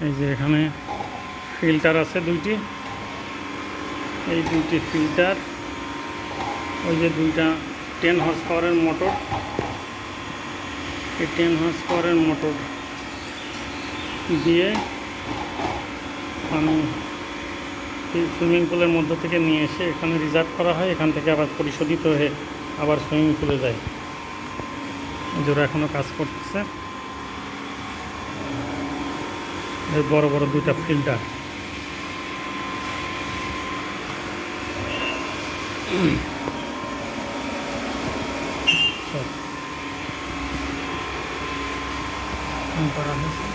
এই যে এখানে ফিল্টার আছে দুইটি, এই দুইটি ফিল্টার, ওই যে দুইটা 10 হর্স পাওয়ারের মোটর, এই 10 হর্স পাওয়ারের মোটর দিয়ে পানি সুইমিং পুলের মধ্য থেকে নিয়ে এসে এখানে রিজার্ভ করা হয়, এখান থেকে আবার পরিশোধিত হয়ে আবার সুইমিং পুলে যায়। জোড়া এখনও কাজ করতেছে। বড় বড় দুইটা ফিল্টার, করা হয়েছে।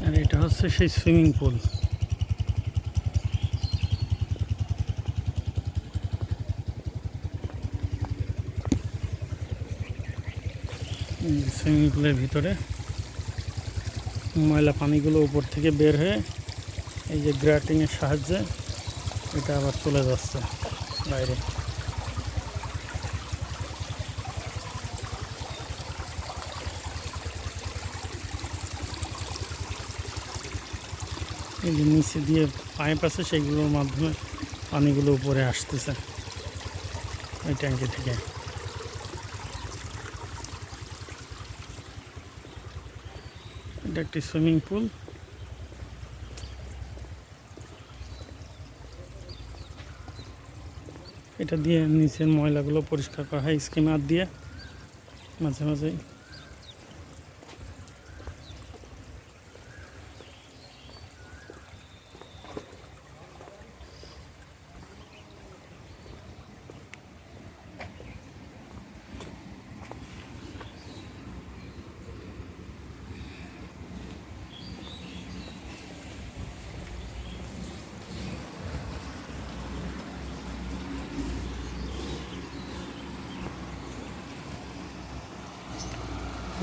আর এটা হচ্ছে সেই সুইমিং পুল। সুইমিং পুলের ভিতরে ময়লা পানিগুলো উপর থেকে বের হয়ে এই যে গ্রাটিংয়ের সাহায্যে এটা আবার চলে যাচ্ছে বাইরে। এই যে নিচে দিয়ে পাইপ আছে, সেইগুলোর মাধ্যমে পানিগুলো উপরে আসতেছে এই ট্যাঙ্কি থেকে। এটা একটি সুইমিং পুল। এটা দিয়ে নিচের ময়লাগুলো পরিষ্কার করা হয় স্কিমার দিয়ে মাঝে মাঝে।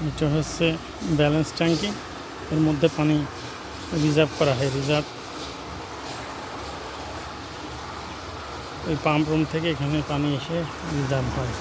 এটা হচ্ছে ব্যালেন্স ট্যাঙ্কি, এর মধ্যে পানি রিজার্ভ করা হয়। রিজার্ভ ওই পাম্প রুম থেকে এখানে পানি এসে রিজার্ভ হয়।